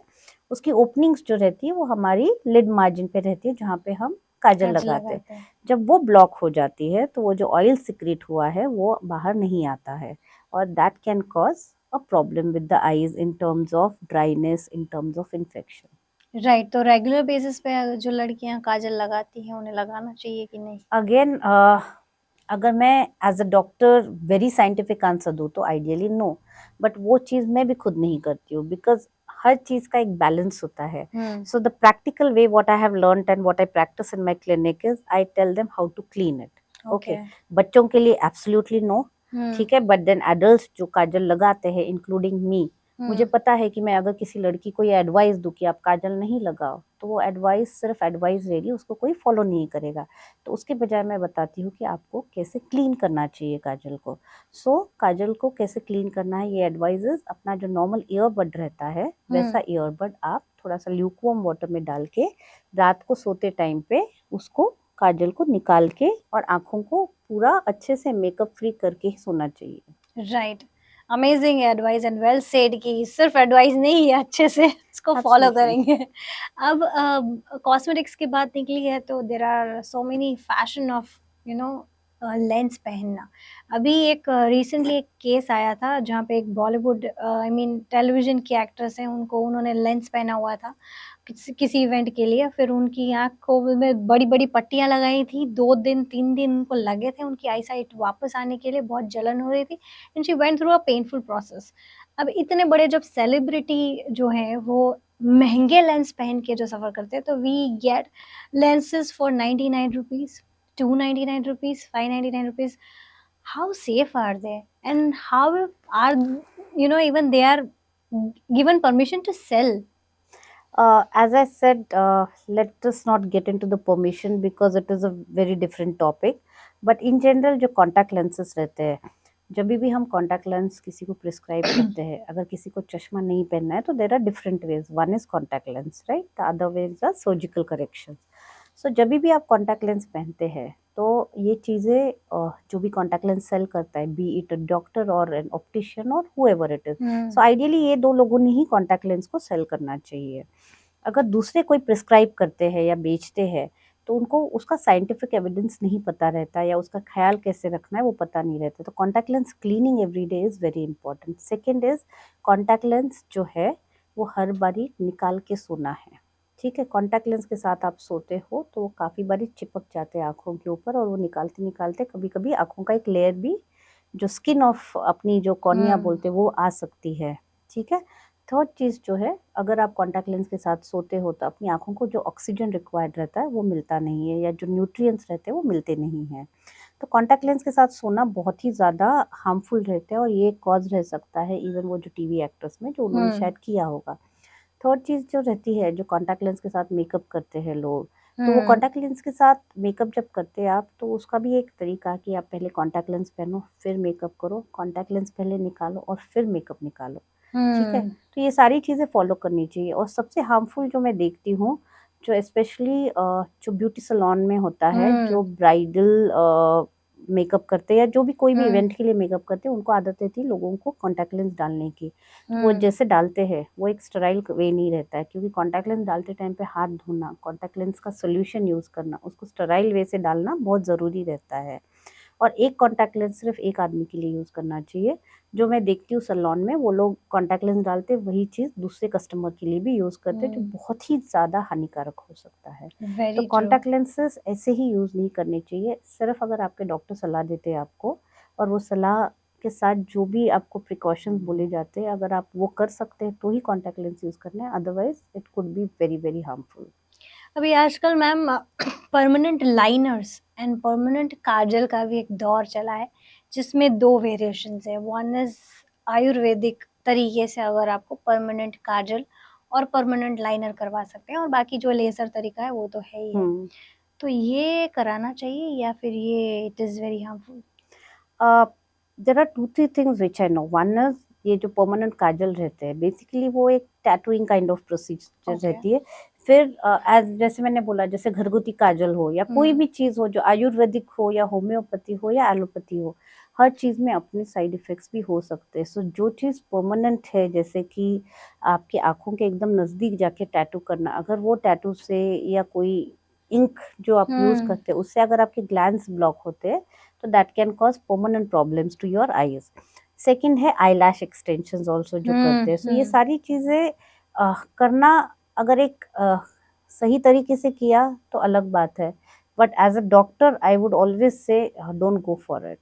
उसकी ओपनिंग्स जो रहती है, वो हमारी लिड मार्जिन पे रहती है, जहाँ पे हम काजल काजल लगाते हैं। लगाते हैं। जब वो ब्लॉक हो जाती है, तो वो जो ऑयल सिक्रीट हुआ है वो बाहर नहीं आता है, और that can cause a problem with the eyes in terms of dryness, in terms of infection. Right, तो रेगुलर बेसिस पे जो लड़कियाँ काजल लगाती हैं, उन्हें लगाना चाहिए कि नहीं? अगेन अगर मैं as a doctor very scientific answer दूँ तो आइडियली नो, बट वो चीज़ मैं भी खुद नहीं करती हूँ, बिकॉज हर चीज़ का एक बैलेंस होता है। Hmm, so the practical way what I have learned and what I practice in my clinic is I tell them how to clean it. Okay, okay. बच्चों के लिए एब्सोल्युटली नो, हम्म। ठीक है, बट देन एडल्ट्स जो काजल लगाते हैं including me, मुझे हम्म। पता है कि मैं अगर किसी लड़की को ये एडवाइस दूं कि आप काजल नहीं लगाओ, तो वो एडवाइस सिर्फ एडवाइस रहेगी, उसको कोई फॉलो नहीं करेगा। तो उसके बजाय मैं बताती हूँ कि आपको कैसे क्लीन करना चाहिए काजल को। सो काजल को कैसे क्लीन करना है, ये एडवाइजेस अपना जो नॉर्मल ईयरबड रहता है वैसा ईयरबड आप थोड़ा सा ल्यूकवार्म वाटर में डाल के रात को सोते टाइम पे उसको काजल को निकाल के और आँखों को पूरा अच्छे से मेकअप फ्री करके ही सोना चाहिए। Right. Amazing advice and well said कि सिर्फ एडवाइस नहीं है, अच्छे से इसको फॉलो एब्सोल्युटली। करेंगे। अब कॉस्मेटिक्स की बात निकली है तो there are so many fashion of you know lens पहनना। अभी एक रिसेंटली एक केस आया था जहाँ पे एक बॉलीवुड आई मीन टेलीविजन की एक्ट्रेस हैं, उन्होंने लेंस पहना हुआ था किसी इवेंट के लिए। फिर उनकी आँखों में बड़ी-बड़ी पट्टियाँ लगाई थी, 2 दिन 3 दिन उनको लगे थे उनकी आई साइट वापस आने के लिए, बहुत जलन हो रही थी and she went through a painful process. अब इतने बड़े जब सेलिब्रिटी जो हैं वो महँगे लेंस पहन के जो सफ़र करते हैं, तो we get lenses for 99 rupees, 299 rupees, 599 rupees. How safe are they? And how are, even they are given permission to sell? As I said, let us not get into the permission because it is a very different topic. But in general, जो contact lenses रहते हैं, जब भी हम contact lens किसी को prescribe करते हैं, अगर किसी को चश्मा नहीं पहनना है, तो there are different ways. One is contact lens, right? The other way is the surgical corrections. So जब भी आप contact lens पहनते हैं, तो ये चीज़ें जो भी contact lens सेल करता है, be it a doctor or an optician or whoever it is. So ideally ये दो लोगों ने ही contact lens को सेल करना चाहिए। अगर दूसरे कोई प्रिस्क्राइब करते हैं या बेचते हैं, तो उनको उसका साइंटिफिक एविडेंस नहीं पता रहता या उसका ख्याल कैसे रखना है वो पता नहीं रहता। तो contact lens cleaning everyday is very important. Second is contact lens जो है वो हर बारी निकाल के सोना है, ठीक है। कॉन्टैक्ट लेंस के साथ आप सोते हो तो वो काफ़ी बारी चिपक जाते हैं आँखों के ऊपर, और वो निकालते निकालते कभी-कभी आँखों का एक लेयर भी, जो स्किन ऑफ अपनी जो कॉर्निया बोलते हैं, वो आ सकती है, ठीक है। थर्ड चीज़ जो है, अगर आप कॉन्टैक्ट लेंस के साथ सोते हो तो अपनी आँखों को जो ऑक्सीजन रिक्वायर्ड रहता है वो मिलता नहीं है, या जो न्यूट्रिएंट्स रहते हैं वो मिलते नहीं हैं। तो कॉन्टैक्ट लेंस के साथ सोना बहुत ही ज़्यादा हार्मफुल रहता है, और ये कॉज़ रह सकता है इवन वो जो टीवी एक्टर्स में जो उन्होंने शायद किया होगा। थर्ड चीज़ जो रहती है, जो कॉन्टैक्ट लेंस के साथ मेकअप करते हैं लोग, तो वो कॉन्टैक्ट लेंस के साथ मेकअप जब करते हैं आप, तो उसका भी एक तरीका है कि आप पहले कॉन्टैक्ट लेंस पहनो, फिर मेकअप करो, कॉन्टैक्ट लेंस पहले निकालो और फिर मेकअप निकालो, ठीक है। तो ये सारी चीज़ें फॉलो करनी चाहिए। और सबसे हार्मफुल जो मैं देखती हूँ, जो स्पेशली जो ब्यूटी सैलून में होता है, जो ब्राइडल मेकअप करते हैं या जो भी कोई भी इवेंट के लिए मेकअप करते हैं, उनको आदत रहती है लोगों को कॉन्टैक्ट लेंस डालने की। तो वो जैसे डालते हैं वो एक स्टेराइल वे नहीं रहता है, क्योंकि कॉन्टैक्ट लेंस डालते टाइम पे हाथ धोना, कॉन्टैक्ट लेंस का सॉल्यूशन यूज़ करना, उसको स्टेराइल वे से डालना बहुत ज़रूरी रहता है। और एक कॉन्टैक्ट लेंस सिर्फ एक आदमी के लिए यूज़ करना चाहिए। जो मैं देखती हूँ सैलून में, वो लोग कॉन्टैक्ट लेंस डालते हैं, वही चीज़ दूसरे कस्टमर के लिए भी यूज़ करते हैं, जो बहुत ही ज़्यादा हानिकारक हो सकता है। तो वेरी ट्रू। कॉन्टैक्ट लेंसेज ऐसे ही यूज़ नहीं करने चाहिए, सिर्फ अगर आपके डॉक्टर सलाह देते हैं आपको, और वो सलाह के साथ जो भी आपको प्रिकॉशंस बोले जाते हैं, अगर आप वो कर सकते हैं तो ही कॉन्टैक्ट लेंस यूज़ करना है, otherwise it could be very very harmful. अभी आजकल ma'am permanent liners and permanent kajal का भी एक दौर चला है जिसमें 2 वेरिएशंस है। वन इज़ आयुर्वेदिक तरीके से अगर आपको परमानेंट काजल और परमानेंट लाइनर करवा सकते हैं, और बाकी जो लेज़र तरीका है वो तो है ही है। तो ये कराना चाहिए या फिर ये it is very harmful? There are 2-3 things which I know. One is, ये जो परमानेंट काजल रहते हैं, बेसिकली वो एक tattooing kind of procedure okay. रहती है। फिर एज़ जैसे मैंने बोला, जैसे घरगुती काजल हो या कोई भी चीज़ हो, जो आयुर्वेदिक हो या होम्योपैथी हो या एलोपैथी हो, हर चीज़ में अपने साइड इफ़ेक्ट्स भी हो सकते हैं। सो जो चीज़ परमानेंट है, जैसे कि आपकी आँखों के एकदम नज़दीक जाके टैटू करना, अगर वो टैटू से या कोई इंक जो आप यूज़ करते हैं, उससे अगर आपके ग्लैंड्स ब्लॉक होते हैं, तो that can cause permanent problems to your eyes. Second है आईलैश एक्सटेंशंस ऑल्सो जो करते हैं। सो ये सारी चीज़ें करना, अगर एक सही तरीके से किया तो अलग बात है, but as a doctor I would always say don't go for it.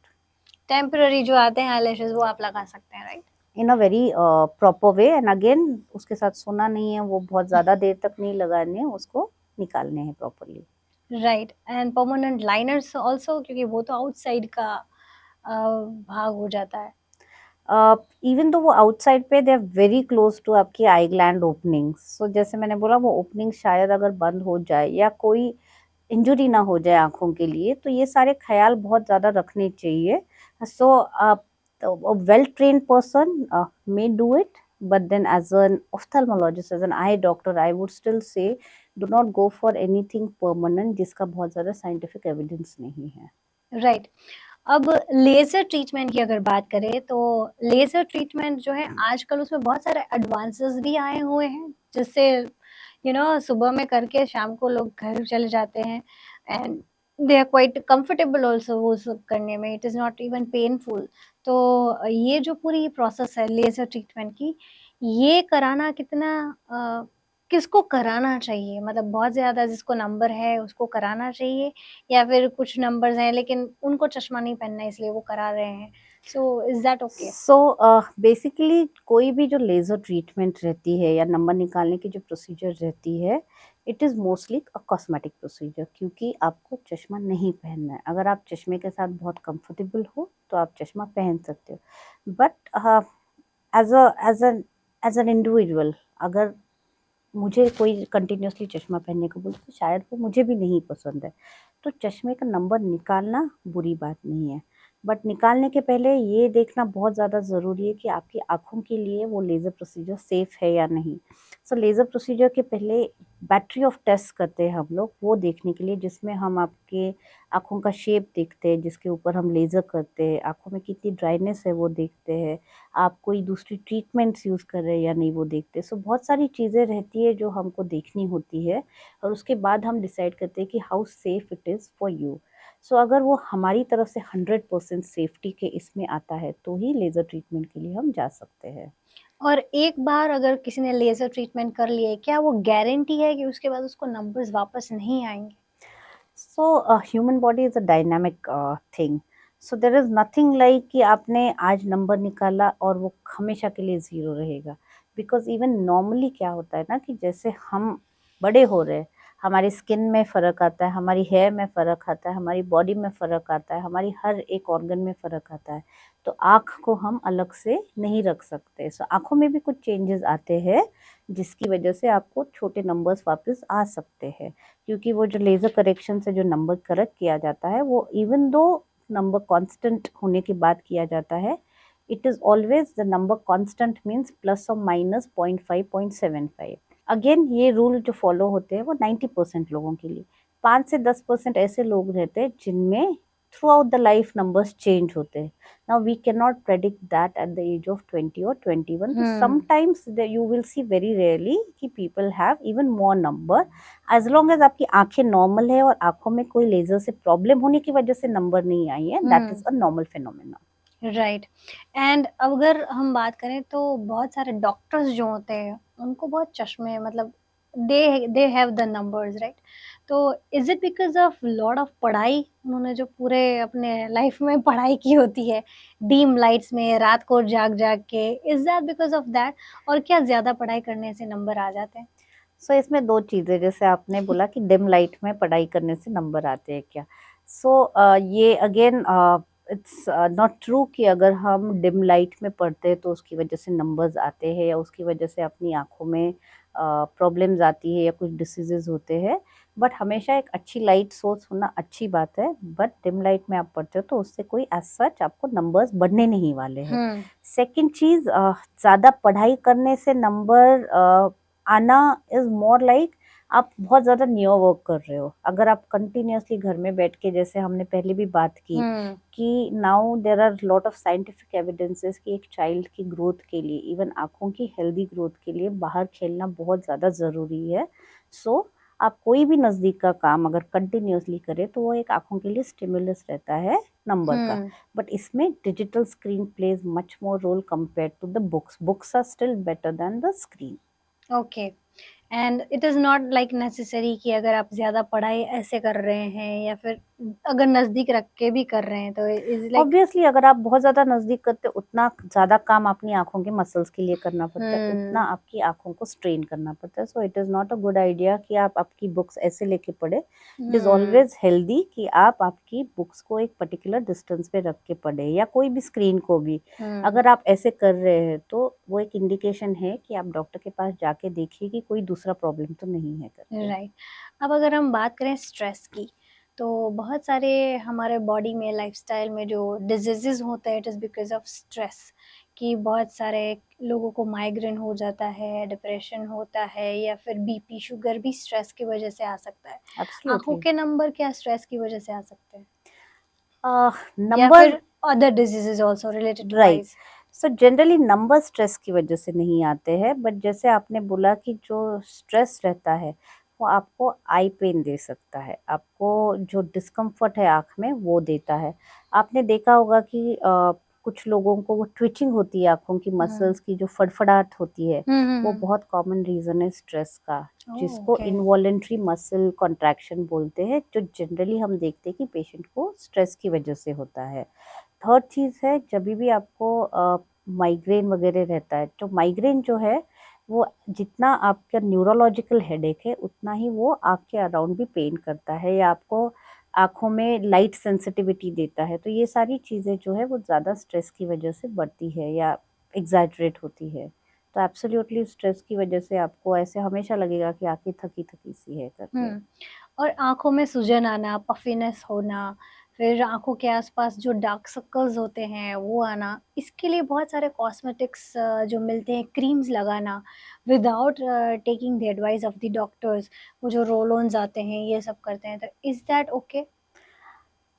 Temporary जो आते हैं आईलैशेस वो आप लगा सकते हैं, right? In a very proper way, and again उसके साथ सोना नहीं है, वो बहुत ज़्यादा देर तक नहीं लगाने हैं, उसको निकालने हैं properly. Right, and permanent liners also, क्योंकि वो तो आउटसाइड का भाग हो जाता है। इवन तो वो आउटसाइड पे they are very close to आपकी आई ग्लैंड ओपनिंग, सो जैसे मैंने बोला वो ओपनिंग शायद अगर बंद हो जाए या कोई इंजरी ना हो जाए आँखों के लिए, तो ये सारे ख़्याल बहुत ज़्यादा रखने चाहिए। सो a well-trained person may do it, but then as an ophthalmologist, as an eye doctor, I would still say do not go for anything permanent जिसका बहुत ज़्यादा साइंटिफिक एविडेंस नहीं है। राइट, अब लेज़र ट्रीटमेंट की अगर बात करें तो लेज़र ट्रीटमेंट जो है आजकल उसमें बहुत सारे एडवांसेस भी आए हुए हैं, जिससे सुबह में करके शाम को लोग घर चले जाते हैं, and they are quite comfortable also वो सब करने में, it is not even painful. तो ये जो पूरी प्रोसेस है लेज़र ट्रीटमेंट की, ये कराना कितना किसको कराना चाहिए? मतलब बहुत ज़्यादा जिसको नंबर है उसको कराना चाहिए, या फिर कुछ नंबर्स हैं लेकिन उनको चश्मा नहीं पहनना है इसलिए वो करा रहे हैं। So is that okay? So basically कोई भी जो लेज़र ट्रीटमेंट रहती है या नंबर निकालने की जो प्रोसीजर रहती है, it is mostly a cosmetic procedure, क्योंकि आपको चश्मा नहीं पहनना है। अगर आप चश्मे के साथ बहुत कंफर्टेबल हो तो आप चश्मा पहन सकते हो, but as a as an as an individual अगर मुझे कोई कंटिन्यूअसली चश्मा पहनने को बोले तो शायद वो मुझे भी नहीं पसंद है। तो चश्मे का नंबर निकालना बुरी बात नहीं है, बट निकालने के पहले ये देखना बहुत ज़्यादा ज़रूरी है कि आपकी आँखों के लिए वो लेज़र प्रोसीजर सेफ़ है या नहीं। सो लेज़र प्रोसीजर के पहले बैटरी ऑफ टेस्ट करते हैं हम लोग, वो देखने के लिए जिसमें हम आपके आँखों का शेप देखते हैं, जिसके ऊपर हम लेज़र करते हैं, आँखों में कितनी ड्राइनेस है वो देखते हैं, आप कोई दूसरी ट्रीटमेंट्स यूज़ कर रहे हैं या नहीं वो देखते हैं। सो बहुत सारी चीज़ें रहती है जो हमको देखनी होती है और उसके बाद हम डिसाइड करते हैं कि how safe it is for you. So अगर वो हमारी तरफ से 100% सेफ्टी के इसमें आता है तो ही लेज़र ट्रीटमेंट के लिए हम जा सकते हैं। और एक बार अगर किसी ने लेज़र ट्रीटमेंट कर लिया है, क्या वो गारंटी है कि उसके बाद उसको नंबर्स वापस नहीं आएँगे? So human body is a dynamic thing. So there is nothing like कि आपने आज नंबर निकाला और वो हमेशा के लिए ज़ीरो रहेगा। बिकॉज़ इवन नॉर्मली क्या होता है ना कि जैसे हम बड़े हो रहे हैं, हमारी स्किन में फ़र्क आता है, हमारी हेयर में फ़र्क आता है, हमारी बॉडी में फ़र्क आता है, हमारी हर एक ऑर्गन में फ़र्क आता है। तो आँख को हम अलग से नहीं रख सकते। सो आँखों में भी कुछ चेंजेज़ आते हैं जिसकी वजह से आपको छोटे नंबर्स वापस आ सकते हैं। क्योंकि वो जो लेज़र करेक्शन से जो नंबर करेक्ट किया जाता है वो इवन दो नंबर कांस्टेंट होने के बाद किया जाता है, it is always the number constant means plus और माइनस 0.5 0.75। अगेन ये रूल जो फॉलो होते हैं वो 90% लोगों के लिए, 5 से 10% ऐसे लोग रहते हैं जिनमें throughout the life numbers change होते हैं। Now we can not predict that at the age of 20 और 21, तो हुँ। Sometimes you will see very rarely कि people have even more number, as long as आपकी आँखें नॉर्मल है और आँखों में कोई लेज़र से प्रॉब्लम होने की वजह से नंबर नहीं आई है, that is hmm. A normal phenomena. Right, and अगर हम बात करें तो बहुत सारे डॉक्टर्स जो होते हैं उनको बहुत चश्मे, मतलब they have the numbers, right? तो is it because of lot of पढ़ाई, उन्होंने जो पूरे अपने लाइफ में पढ़ाई की होती है डीम लाइट्स में रात को जाग जाग के, is that because of that, और क्या ज्यादा पढ़ाई करने से नंबर आ जाते हैं? सो इसमें 2 चीज़ें, जैसे आपने बोला कि डिम लाइट में पढ़ाई करने से नंबर आते हैं क्या? सो ये अगेन इट्स नॉट ट्रू कि अगर हम डिम लाइट में पढ़ते हैं तो उसकी वजह से नंबर्स आते हैं या उसकी वजह से अपनी आँखों में प्रॉब्लम्स आती है या कुछ डिसीज़ेज़ होते हैं। बट हमेशा एक अच्छी लाइट सोर्स होना अच्छी बात है, बट डिम लाइट में आप पढ़ते हो तो उससे कोई एज़ सच आपको नंबर्स बढ़ने नहीं वाले हैं। हम्म। सेकंड चीज़, ज़्यादा पढ़ाई करने से नंबर आना इज़ मोर लाइक आप बहुत ज़्यादा न्यू वर्क कर रहे हो। अगर आप कंटिन्यूअसली घर में बैठ के, जैसे हमने पहले भी बात की हम्म। कि now there are lot of scientific evidences कि एक चाइल्ड की ग्रोथ के लिए, इवन आँखों की हेल्दी ग्रोथ के लिए बाहर खेलना बहुत ज़्यादा ज़रूरी है। सो आप कोई भी नज़दीक का काम अगर कंटिन्यूअसली करें तो वो एक आँखों के लिए स्टिमुलस रहता है नंबर का। हम्म। बट इसमें digital screen plays much more role compared to the books. Books are still better than the screen. Okay, and it is not like necessary कि अगर आप ज़्यादा पढ़ाई ऐसे कर रहे हैं या फिर अगर नज़दीक रख के भी कर रहे हैं तो इज़ लाइक ऑब्वियसली अगर आप बहुत ज़्यादा नज़दीक करते हो उतना ज़्यादा काम अपनी आँखों के मसल्स के लिए करना पड़ता है, उतना आपकी आँखों को स्ट्रेन करना पड़ता है। So it is not a good idea कि आप आपकी बुक्स ऐसे लेके पढ़ें। इट इज़ ऑलवेज़ हेल्दी कि आप आपकी बुक्स को एक पर्टिकुलर डिस्टेंस पे रख के पढ़ें या कोई भी स्क्रीन को भी। अगर आप ऐसे कर रहे हैं तो वो एक इंडिकेशन है कि आप डॉक्टर के पास जाके देखिए कि कोई दूसरा प्रॉब्लम तो नहीं है करके। राइट। अब अगर हम बात करें स्ट्रेस की, तो बहुत सारे हमारे बॉडी में, लाइफ़स्टाइल में जो डिज़ीज़ेज़ होते हैं, it is because of stress, कि बहुत सारे लोगों को माइग्रेन हो जाता है, डिप्रेशन होता है या फिर बीपी, शुगर भी स्ट्रेस की वजह से आ सकता है। आँखों एब्सोल्युटली। के नंबर क्या स्ट्रेस की वजह से आ सकते हैं? या नंबर फिर other diseases also related to right. Eyes? So generally number stress की वजह से नहीं आते हैं, बट जैसे आपने बोला कि जो स्ट्रेस रहता है वो आपको आई पेन दे सकता है, आपको जो डिस्कम्फर्ट है आँख में वो देता है। आपने देखा होगा कि कुछ लोगों को वो ट्विचिंग होती है आँखों की हुँ। मसल्स की, जो फड़फड़ाहट होती है, हुँ, हुँ, वो हुँ। बहुत कॉमन रीज़न है स्ट्रेस का, ओह! जिसको ओके। इनवॉलेंटरी मसल कॉन्ट्रैक्शन बोलते हैं, जो जनरली हम देखते हैं कि पेशेंट को स्ट्रेस की वजह से होता है। थर्ड चीज़ है जभी भी आपको माइग्रेन वगैरह रहता है, तो माइग्रेन जो है वो जितना आपका न्यूरोलॉजिकल हेडेक है उतना ही वो आँख के अराउंड भी पेन करता है या आपको आँखों में लाइट सेंसिटिविटी देता है। तो ये सारी चीज़ें जो है वो ज़्यादा स्ट्रेस की वजह से बढ़ती है या एग्ज़ैजरेट होती है। तो एब्सोल्युटली स्ट्रेस की वजह से आपको ऐसे हमेशा लगेगा कि आँखें थकी-थकी सी है करके। हुँ। और आँखों में सूजन आना, पफ़ीनेस होना, फिर आँखों के आस-पास जो डार्क सर्कल्स होते हैं, वो आना, इसके लिए बहुत सारे कॉस्मेटिक्स जो मिलते हैं, क्रीम्स लगाना without taking the advice of the doctors, वो जो रोल-ऑन्स आते हैं, ये सब करते हैं, तो इज़ दैट ओके?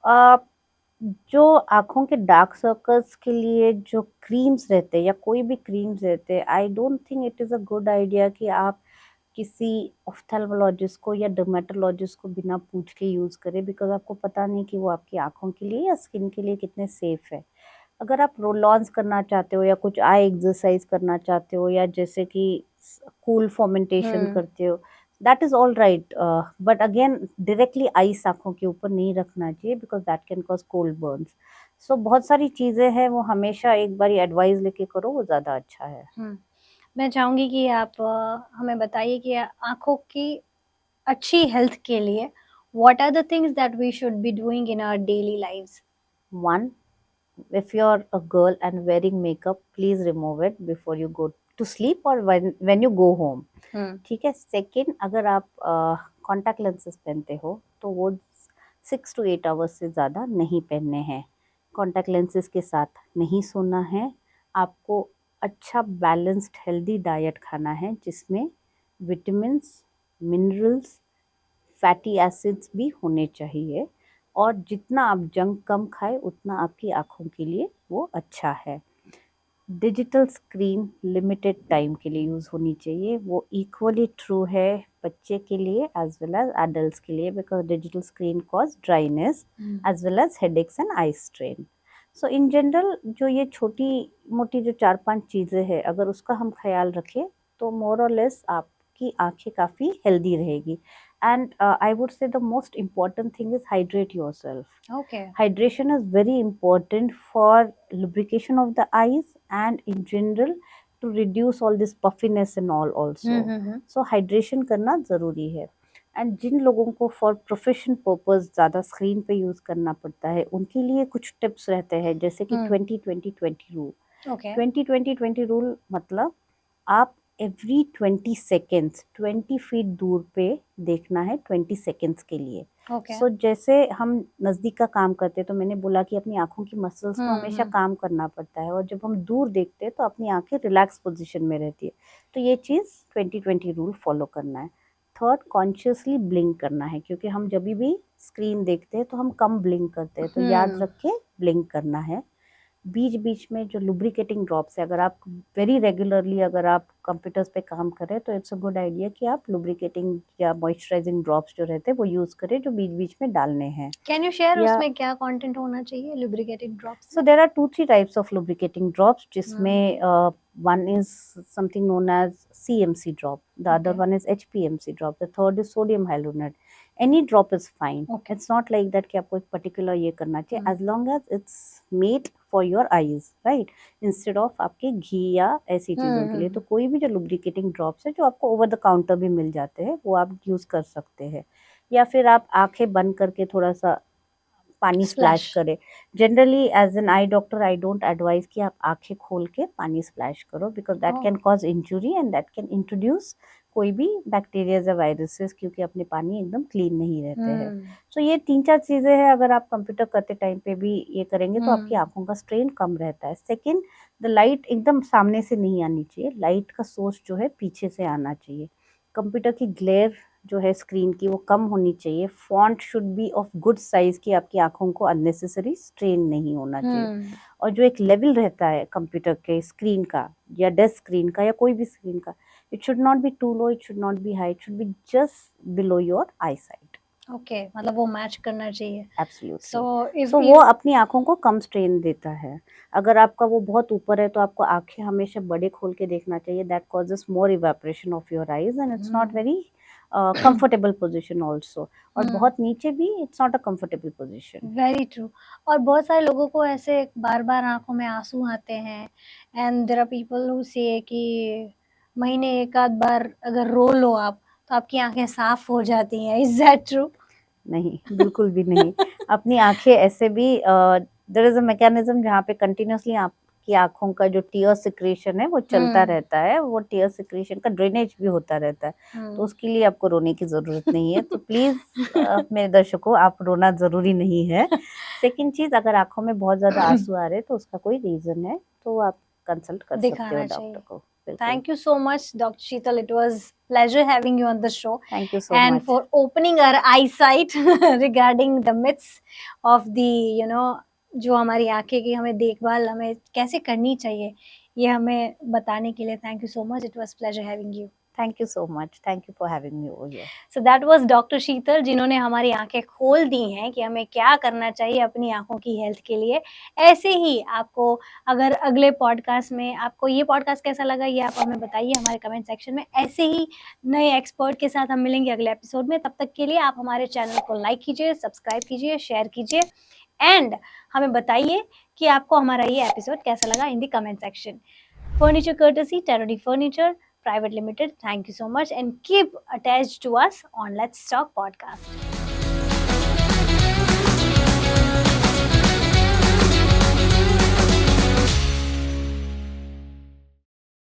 अ, जो आँखों के डार्क सर्कल्स के लिए जो क्रीम्स रहते हैं या कोई भी क्रीम्स रहते हैं, I don't think it is a good idea कि आप किसी ऑफ्थेल्मोलॉजिस्ट को या डर्मेटोलॉजिस्ट को बिना पूछ के यूज़ करें, बिकॉज़ आपको पता नहीं कि वो आपकी आँखों के लिए या स्किन के लिए कितने सेफ है। अगर आप रोल-ऑन्स करना चाहते हो या कुछ आई एक्सरसाइज़ करना चाहते हो या जैसे कि कूल फॉर्मेंटेशन हुँ। करते हो, that is all right, but again directly ice आँखों के ऊपर नहीं रखना चाहिए because that can cause cold burns. So बहुत सारी चीज़ें हैं वो हमेशा एक बारी एडवाइस लेके करो, वो ज़्यादा अच्छा है। हुँ। मैं चाहूँगी कि आप हमें बताइए कि आँखों की अच्छी हेल्थ के लिए what are the things that we should be doing in our daily lives? 1, if you're a girl and wearing makeup, please remove it before you go to sleep or when you go home. हुँ। ठीक है। Second, अगर आप contact lenses पहनते हो तो वो 6 to 8 hours से ज़्यादा नहीं पहनने हैं। कॉन्टैक्ट लेंसेज के साथ नहीं सोना है। आपको अच्छा बैलेंस्ड हेल्दी डाइट खाना है जिसमें विटामिन्स, मिनरल्स, फैटी एसिड्स भी होने चाहिए और जितना आप जंक कम खाएँ उतना आपकी आँखों के लिए वो अच्छा है। डिजिटल स्क्रीन लिमिटेड टाइम के लिए यूज़ होनी चाहिए, वो इक्वली ट्रू है बच्चे के लिए एज़ वेल एज़ एडल्ट्स के लिए, because digital screen cause dryness hmm. As well as headaches and eye strain. So in general जो ये छोटी-मोटी जो 4-5 चीज़ें हैं अगर उसका हम ख़्याल रखें तो मोर और लेस आपकी आँखें काफ़ी हेल्दी रहेगी। एंड आई वुड से the most important thing is hydrate yourself. Okay. Hydration is very important for lubrication of the eyes and in general to reduce all this puffiness and all hmm, also. Hmm, hmm. So hydration करना ज़रूरी है। And जिन लोगों को for profession purpose ज़्यादा screen पे use करना पड़ता है उनके लिए कुछ टिप्स रहते हैं जैसे कि हुँ। 20-20-20 रूल। ओके। 20-20-20 रूल मतलब आप एवरी 20 सेकेंड्स 20 फीट दूर पे देखना है 20 सेकेंड्स के लिए। ओके। सो जैसे हम नज़दीक का काम करते हैं तो मैंने बोला कि अपनी आँखों की मसल्स को हुँ, हमेशा हुँ। काम करना पड़ता है और जब हम दूर देखते हैं तो अपनी आँखें रिलैक्स पोजीशन में रहती है। तो ये चीज़ 20-20 रूल फॉलो करना है। थर्ड, कॉन्शियसली ब्लिंक करना है क्योंकि हम जभी भी स्क्रीन देखते हैं तो हम कम ब्लिंक करते हैं, तो याद हुँ। रख के ब्लिंक करना है। बीच बीच में जो लुब्रिकेटिंग ड्रॉप्स है, अगर आप वेरी रेगुलरली अगर आप कंप्यूटर्स पे काम करें तो इट्स अ गुड आइडिया कि आप लुब्रिकेटिंग या मॉइस्चराइजिंग ड्रॉप्स जो रहते हैं वो यूज़ करें, जो बीच बीच में डालने हैं। कैन यू शेयर या उसमें क्या कंटेंट होना चाहिए लुब्रिकेटेड ड्रॉप्स So में? there are 2-3 types of lubricating drops, हम्म, जिसमें one is something known as CMC drop, the other Okay. one is HPMC drop, the third is sodium hyaluronate. Any drop is fine. Okay. It's not like that कि आपको एक particular ये करना चाहिए, हम्म, as long as it's made for your eyes, right? Instead of आपके घी या ऐसी चीज़ों के लिए, तो कोई भी जो lubricating drops है जो आपको over the counter भी मिल जाते हैं वो आप यूज़ कर सकते हैं, या फिर आप आंखें बंद करके थोड़ा सा पानी स्प्लैश Splash. करें। Generally as an eye doctor I don't advise कि आप आंखें खोल के पानी स्प्लैश करो, because that can Oh. Cause injury and that can introduce कोई भी बैक्टीरियाज या वायरसेस, क्योंकि अपने पानी एकदम क्लीन नहीं रहते हैं। हम्म, सो ये 3-4 चीज़ें हैं, अगर आप कंप्यूटर करते टाइम पे भी ये करेंगे तो आपकी हम्म, आंखों का स्ट्रेन कम रहता है। सेकेंड, द लाइट एकदम सामने से नहीं आनी चाहिए, लाइट का सोर्स जो है पीछे से आना चाहिए। कंप्यूटर की ग्लेयर जो है स्क्रीन की वो कम होनी चाहिए। Font should be of good size कि आपकी आँखों को अननेसेसरी स्ट्रेन नहीं होना चाहिए। हम्म, और जो एक लेवल रहता है कंप्यूटर के स्क्रीन का या डेस्क स्क्रीन का या कोई भी स्क्रीन का, it should not be too low, it should not be high, it should be just below your eye sight. Okay, मतलब वो मैच करना चाहिए। एब्सोल्युटली। सो इफ सो वो अपनी आँखों को कम स्ट्रेन देता है। अगर आपका वो बहुत ऊपर है तो आपको आँखें हमेशा बड़े खोल के देखना चाहिए, that causes more evaporation of your eyes and it's not very comfortable position also. और बहुत नीचे भी it's not a comfortable position. Very true. और बहुत सारे लोगों को ऐसे बार बार आंखों में आंसू आते हैं and there are people who say कि महीने एक आध बार अगर रो लो आप तो आपकी आंखें साफ हो जाती हैं। Is that true? नहीं, बिल्कुल भी नहीं। अपनी आँखें ऐसे भी देयर इज़ अ मैकेनिज़्म जहाँ पे कंटिन्यूअसली आपकी आँखों का जो टीयर सिक्रीशन है वो चलता रहता है, वो टीयर सिक्रीशन का ड्रेनेज भी होता रहता है। तो उसके लिए आपको रोने की ज़रूरत नहीं है। तो प्लीज़ मेरे दर्शकों, आप रोना ज़रूरी नहीं है। सेकंड चीज़, अगर आँखों में बहुत ज़्यादा आँसू आ रहे हैं तो उसका कोई रीज़न है, तो आप कंसल्ट कर सकते हो दिखाना चाहिए। डॉक्टर को। बिल्कुल। Thank you so much, Dr. Sheetal. It was pleasure having you on the show thank you so and much. for opening our eyesight regarding the myths of the जो हमारी आंखें की हमें देखभाल हमें कैसे करनी चाहिए, ये हमें बताने के लिए thank you so much. It was pleasure having you. Thank you so much. Thank you for having me over here. So that was doctor Sheetal, जिन्होंने हमारी आंखें खोल दी हैं कि हमें क्या करना चाहिए अपनी आंखों की हेल्थ के लिए। ऐसे ही आपको अगर अगले पॉडकास्ट में आपको ये पॉडकास्ट कैसा लगा ये आप हमें बताइए हमारे कमेंट सेक्शन में। ऐसे ही नए एक्सपर्ट के साथ हम मिलेंगे अगले एपिसोड में। तब तक के लिए आप हमारे चैनल को लाइक कीजिए, सब्सक्राइब कीजिए, शेयर कीजिए एंड हमें बताइए कि आपको हमारा ये एपिसोड कैसा लगा in the comment section. Furniture courtesy, Terrody Furniture Private Limited. Thank you so much and keep attached to us on Let's Talk Podcast.